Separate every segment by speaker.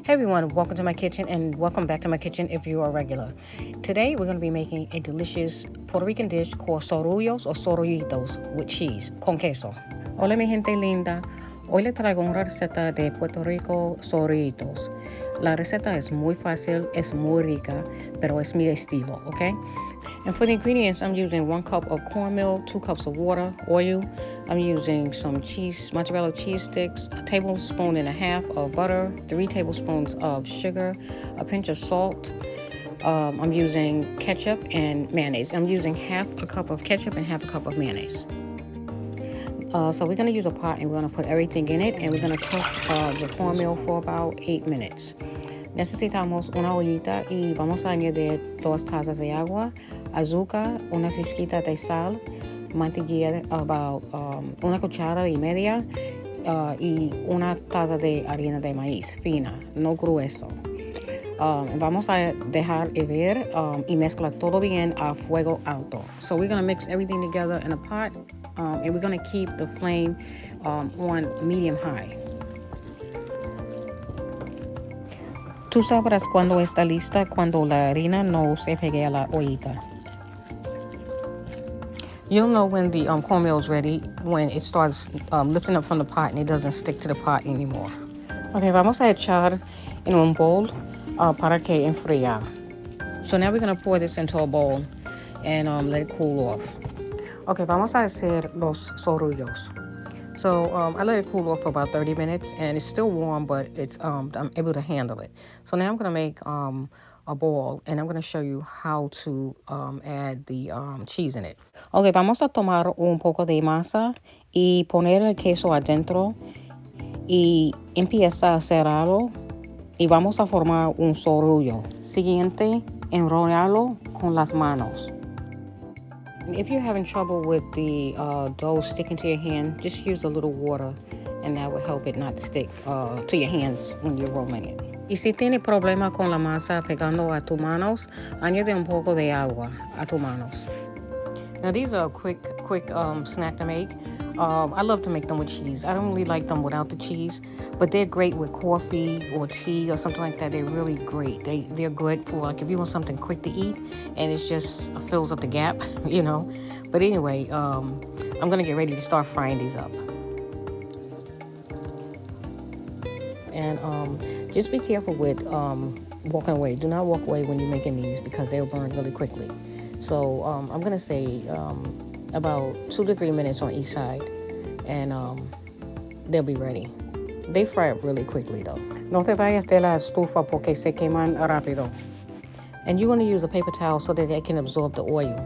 Speaker 1: Hey everyone, welcome to my kitchen and welcome back to my kitchen if you are regular. Today we're going to be making a delicious Puerto Rican dish called Sorullos or Sorullitos with cheese, con queso. Hola mi gente linda, hoy les traigo una receta de Puerto Rico Sorullitos. La receta es muy fácil, es muy rica, pero es mi estilo, okay? And for the ingredients, I'm using 1 cup of cornmeal, 2 cups of water, oil. I'm using some cheese, mozzarella cheese sticks, a tablespoon and a half of butter, 3 tablespoons of sugar, a pinch of salt. I'm using ketchup and mayonnaise. I'm using half a cup of ketchup and half a cup of mayonnaise. So we're going to use a pot and we're going to put everything in it and we're going to cook the cornmeal for about 8 minutes. Necesitamos una ollita y vamos a añadir 2 tazas de agua, azúcar, una pizquita de sal, mantequilla, about 1 cuchara y media, y una taza de harina de maíz fina, no grueso. Vamos a dejar hervir y mezclar todo bien a fuego alto. So we're going to mix everything together in a pot and we're going to keep the flame on medium high. Tú sabrás cuando está lista cuando la harina no se pegue a la ollita. You'll know when the cornmeal is ready when it starts lifting up from the pot and it doesn't stick to the pot anymore. Okay, vamos a echar en un bowl para que enfriar. So now we're going to pour this into a bowl and let it cool off. Okay, vamos a hacer los sorullos. So I let it cool off for about 30 minutes and it's still warm, but it's I'm able to handle it. So now I'm going to make a bowl and I'm going to show you how to add the cheese in it. Okay, vamos a tomar un poco de masa y poner el queso adentro y empieza a cerrarlo y vamos a formar un sorullo. Siguiente, enrollarlo con las manos. If you're having trouble with the dough sticking to your hand, just use a little water and that will help it not stick to your hands when you're rolling it. Y si tiene problema con la masa pegando a tus manos, añade un poco de agua a tus manos. Now these are a quick snack to make. I love to make them with cheese. I don't really like them without the cheese, but they're great with coffee or tea or something like that. They're really great. They're good for like if you want something quick to eat and it just fills up the gap, you know. But anyway, I'm gonna get ready to start frying these up. And just be careful with walking away. Do not walk away when you're making these because they'll burn really quickly. So I'm gonna say about 2 to 3 minutes on each side and they'll be ready. They fry up really quickly though. No te vayas de la estufa porque se queman rápido. And you want to use a paper towel so that they can absorb the oil.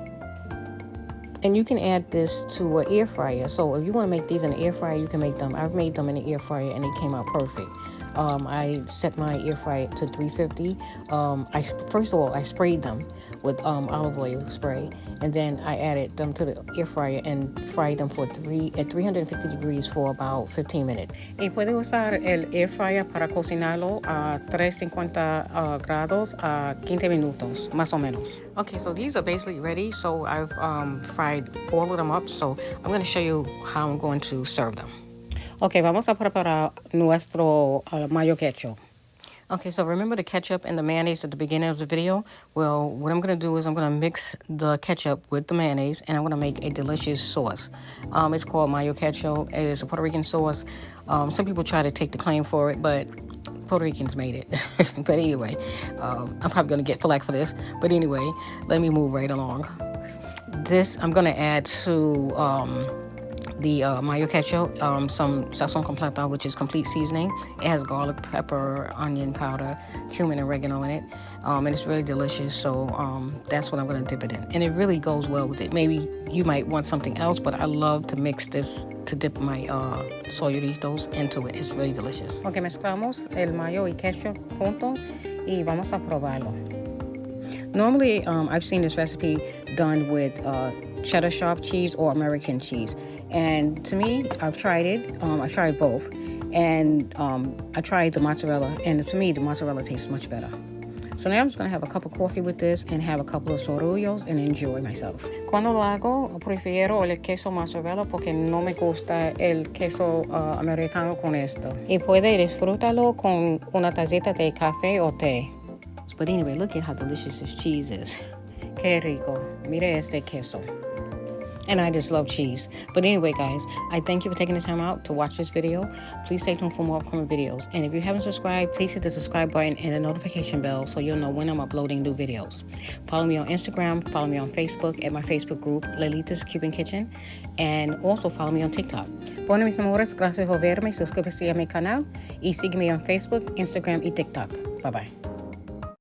Speaker 1: And you can add this to an air fryer. So if you want to make these in an air fryer, you can make them. I've made them in an air fryer and they came out perfect. I set my air fryer to 350. First of all, I sprayed them with olive oil spray, and then I added them to the air fryer and fried them at 350 degrees for about 15 minutes. Y puede usar el air fryer para cocinarlo a 350 grados a 15 minutos, más o menos. Okay, so these are basically ready. So I've fried all of them up. So I'm going to show you how I'm going to serve them. Okay, vamos a preparar nuestro mayo ketchup. Okay, so remember the ketchup and the mayonnaise at the beginning of the video? Well, what I'm going to do is I'm going to mix the ketchup with the mayonnaise and I'm going to make a delicious sauce. It's called mayo ketchup. It is a Puerto Rican sauce. Some people try to take the claim for it, but Puerto Ricans made it. But anyway, I'm probably going to get flack for this. But anyway, let me move right along. This I'm going to add to the mayo ketchup, some sazon completa, which is complete seasoning. It has garlic, pepper, onion powder, cumin, and oregano in it, and it's really delicious. So that's what I'm going to dip it in, and it really goes well with it. Maybe you might want something else, but I love to mix this to dip my sorullitos into it. It's really delicious. Okay, mezclamos el mayo y ketchup junto y vamos a probarlo. Normally, I've seen this recipe done with cheddar sharp cheese or American cheese. And to me, I've tried it. I tried both. And I tried the mozzarella. And to me, the mozzarella tastes much better. So now I'm just going to have a cup of coffee with this and have a couple of sorullos and enjoy myself. Cuando lo hago, prefiero el queso mozzarella porque no me gusta el queso americano con esto. Y puede disfrutarlo con una tacita de café o té. But anyway, look at how delicious this cheese is. Qué rico. Mire este queso. And I just love cheese. But anyway, guys, I thank you for taking the time out to watch this video. Please stay tuned for more upcoming videos. And if you haven't subscribed, please hit the subscribe button and the notification bell so you'll know when I'm uploading new videos. Follow me on Instagram. Follow me on Facebook at my Facebook group, Lelita's Cuban Kitchen. And also follow me on TikTok. Bueno, mis amores, gracias por verme. Suscríbete a mi canal. Y sígueme on Facebook, Instagram y TikTok. Bye-bye.